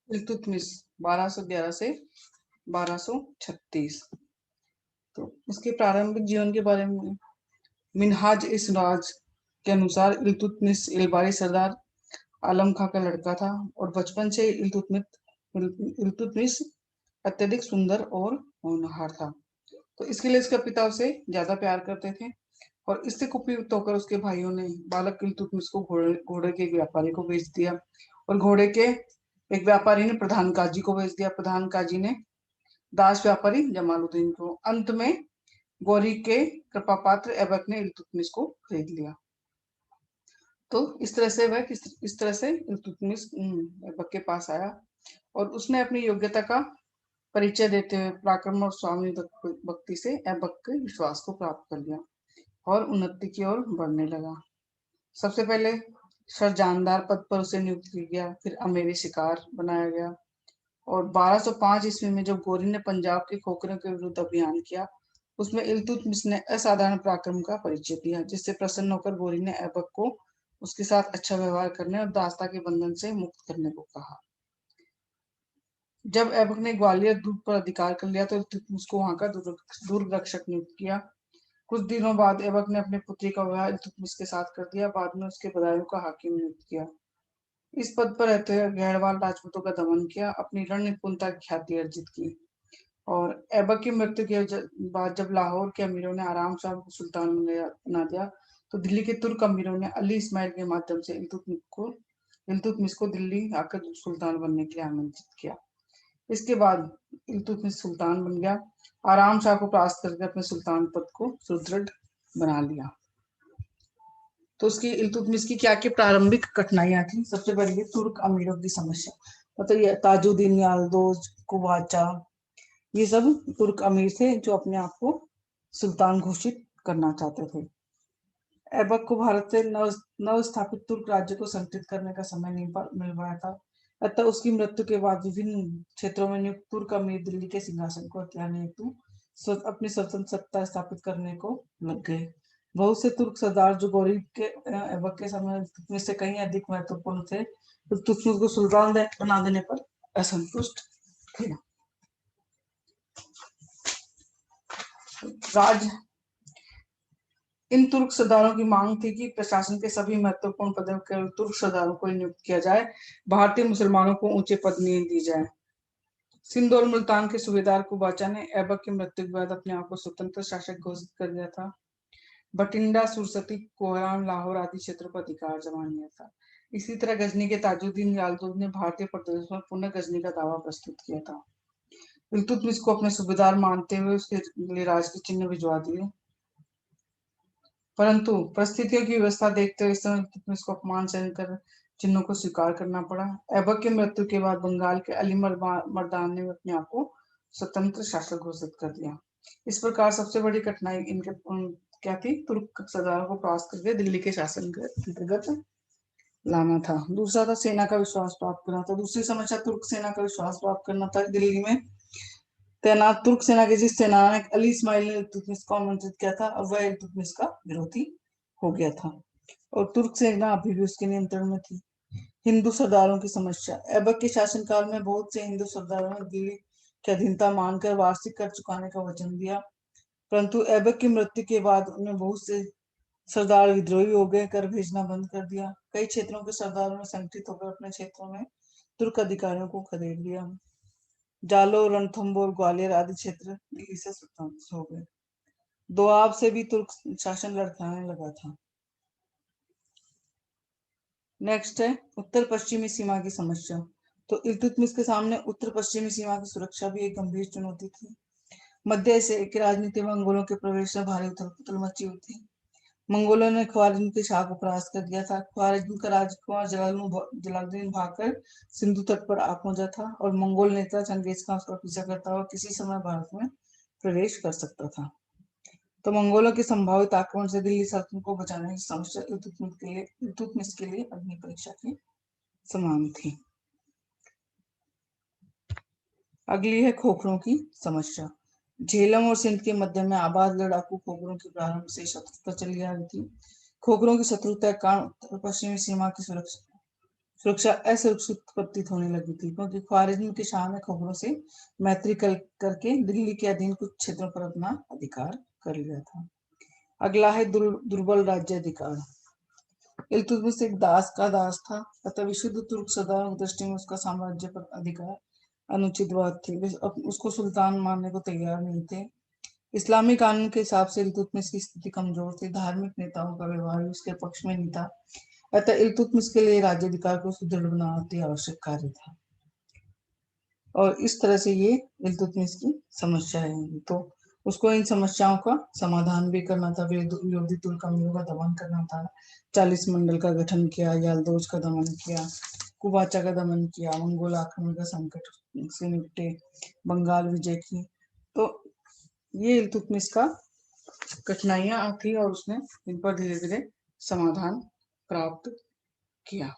इल्तुतमिश 1211 से 1236। तो इसके प्रारंभिक जीवन के बारे में मिनहाज इस राज के अनुसार इल्तुतमिश इलबारी सरदार आलम खां का लड़का था और बचपन से इल्तुतमिश अत्यधिक सुंदर और होनहार था। तो इसके लिए इसका पिता उसे ज्यादा प्यार करते थे और इससे कुपित होकर उसके भाइयों ने बालक इल्तुतमिश को घोड़े के एक व्यापारी को बेच दिया और घोड़े के एक व्यापारी ने प्रधान काजी को बेच दिया। प्रधान काजी ने दास व्यापारी जमालुद्दीन को। अंत में गौरी के कृपा पात्र ऐबक ने इल्तुतमिश को खरीद लिया। तो इस तरह से वह इस तरह से इल्तुतमिश ऐबक के पास आया और उसने अपनी योग्यता का परिचय देते हुए पराक्रम और स्वामी भक्ति से ऐबक के विश्वास को प्राप्त कर लिया और उन्नति की ओर बढ़ने लगा। सबसे पहले सरजानदार पद पर उसे नियुक्त किया गया, फिर अमीरी शिकार बनाया गया और 1205 ईस्वी में जब गोरी ने पंजाब के खोखरों के विरुद्ध अभियान किया, उसमें इल्तुतमिश ने असाधारण पराक्रम का परिचय दिया, जिससे प्रसन्न होकर गोरी ने ऐबक को उसके साथ अच्छा व्यवहार करने और दासता के बंधन से मुक्त करने को कहा। जब ऐबक ने ग्वालियर दुर्ग पर अधिकार कर लिया तो इल्तुतमिश को वहां का दुर्ग रक्षक नियुक्त किया। कुछ दिनों बाद ऐबक ने अपनी पुत्री का विवाह इल्तुतमिश के साथ कर दिया। बाद में उसके बदायूं का हाकिम नियुक्त किया। इस पद पर रहते हुए गहरवाल राजपूतों का दमन किया, अपनी रण निपुणता की ख्याति अर्जित की और ऐबक की मृत्यु के बाद जब लाहौर के अमीरों ने आराम शाह को सुल्तान बना दिया तो दिल्ली के तुर्क अमीरों ने अली इस्माइल के माध्यम से इल्तुतमिश को दिल्ली आकर सुल्तान बनने के लिए आमंत्रित किया। इसके बाद इल्तुतमिश सुल्तान बन गया। आराम शाह को परास्त करके अपने सुल्तान पद को सुदृढ़ बना लिया। तो उसकी इल्तुतमिश की क्या क्या प्रारंभिक कठिनाइयां थी। सबसे पहले तुर्क अमीरों की समस्या, मतलब ये ताजुद्दीन याल्दोज कुवाचा, ये सब तुर्क अमीर थे जो अपने आप को सुल्तान घोषित करना चाहते थे। ऐबक को भारत से नव स्थापित तुर्क राज्य को संगठित करने का समय नहीं मिल पाया था, अतः उसकी मृत्यु के बाद विभिन्न क्षेत्रों में नियुक्त तुर्क अमीर दिल्ली के सिंहासन को हथियाने हेतु अपनी स्वतंत्र सत्ता स्थापित करने को लग गए। बहुत से तुर्क सरदार जो गौरी के ऐबक के समय में से कहीं अधिक महत्वपूर्ण थे, तो तुर्क को सुल्तान बना देने पर असंतुष्ट थे। राज इन तुर्क सरदारों की मांग थी कि प्रशासन के सभी महत्वपूर्ण पदों केवल तुर्क सरदारों को नियुक्त किया जाए, भारतीय मुसलमानों को ऊंचे पद नहीं दी जाए। सिंध और मुल्तान के सूबेदार कुबाचा ने ऐबक की मृत्यु के बाद अपने आप को स्वतंत्र शासक घोषित कर दिया था। बठिंडा, सुरसती, कोहरान, लाहौर आदि क्षेत्रों पर अधिकार जमा लिया था। इसी तरह गजनी के ताजुद्दीन याल्दोज ने भारतीय प्रदेश में पुनः गजनी का दावा प्रस्तुत किया था। इल्तुतमिश को अपने सूबेदार मानते हुए उसके लिए राज के चिन्ह भिजवा दिए, परंतु परिस्थितियों की व्यवस्था देखते हुए इस समय इल्तुतमिश को अपमान सहन कर चिन्हों को स्वीकार करना पड़ा। ऐबक की मृत्यु के बाद बंगाल के अली मर्दान ने अपने आप को स्वतंत्र शासक घोषित कर दिया। इस प्रकार सबसे बड़ी कठिनाई इनके क्या थी, तुर्क सरदारों को परास्त करके दिल्ली के शासन के अंतर्गत लाना था। दूसरा था सेना का विश्वास प्राप्त करना था। दूसरी समस्या तुर्क सेना का विश्वास प्राप्त करना था। दिल्ली में तैनात तुर्क सेना के जिस सेनानायक अली इस्माइल ने इल्तुतमिश को आमंत्रित किया था, अब वह इल्तुतमिश का विरोधी हो गया था और तुर्क सेना अभी भी उसके नियंत्रण में थी। हिंदू सरदारों की समस्या, ऐबक के शासनकाल में बहुत से हिंदू सरदारों ने दिल्ली की अधीनता मानकर वार्षिक कर चुकाने का वचन दिया, परंतु ऐबक की मृत्यु के बाद उनमें बहुत से सरदार विद्रोही हो गए, कर भेजना बंद कर दिया। कई क्षेत्रों के सरदारों ने संगठित होकर अपने क्षेत्रों में तुर्क अधिकारियों को खदेड़ लिया। जालोर, रणथंभौर, ग्वालियर आदि क्षेत्र दिल्ली से स्वतंत्र हो गए। दोआब से भी तुर्क शासन लड़खड़ाने लगा था। नेक्स्ट है उत्तर पश्चिमी सीमा की समस्या। तो इल्तुतमिश के सामने उत्तर पश्चिमी सीमा की सुरक्षा भी एक गंभीर चुनौती थी। मध्य एशिया की राजनीति में मंगोलों के प्रवेश से भारी उथल पुथल मची हुई थी। मंगोलों ने ख्वारिज्म के शाह को परास्त कर दिया था। ख्वारिज्म का राजकुमार जलालुद्दीन भागकर सिंधु तट पर आ पहुंचा था और मंगोल नेता चंगेज खान उसका पीछा करता हुआ किसी समय भारत में प्रवेश कर सकता था। तो मंगोलों के संभावित आक्रमण से दिल्ली सल्तनत को बचाने की समस्या इल्तुतमिश के लिए अग्नि परीक्षा के समान थी। अगली है खोखरों की समस्या। झेलम और सिंध के मध्य में आबाद लड़ाकू खोखरों की प्रारंभ से शत्रुता चली आ रही थी। खोखरों की शत्रुता के कारण उत्तर पश्चिमी सीमा की सुरक्षा सुरक्षा असुरक्षित प्रतीत होने लगी थी, क्योंकि ख्वारिज्म के शाह ने खबरों से मैत्री करके दिल्ली के अधीन कुछ क्षेत्रों पर अपना अधिकार कर लिया था। अगला है दुर्बल राज्य अधिकार। इल्तुतमिश एक दास का दास था, अतः विशुद्ध तुर्क सदा दृष्टि में उसका साम्राज्य पर अधिकार अनुचित बात थी। वे उसको सुल्तान मानने को तैयार नहीं थे। इस्लामी कानून के हिसाब से इल्तुतमिश की स्थिति कमजोर थी, धार्मिक नेताओं का व्यवहार भी उसके पक्ष में नहीं था, अतः इल्तुतमिश के लिए राज्याधिकार को सुदृढ़ बनाना अति आवश्यक कार्य था। और इस तरह से ये इल्तुतमिश की समस्या है। तो उसको इन समस्याओं का समाधान भी करना था, विरोधी तुर्क अमीरों का दमन करना था, 40 मंडल का गठन किया, याल्दोज का दमन किया, कुबाचा का दमन किया, मंगोल आक्रमण का संकट से निपटे, बंगाल विजय की। तो ये इल्तुतमिश का कठिनाइयां थी और उसने इन पर धीरे धीरे समाधान प्राप्त किया।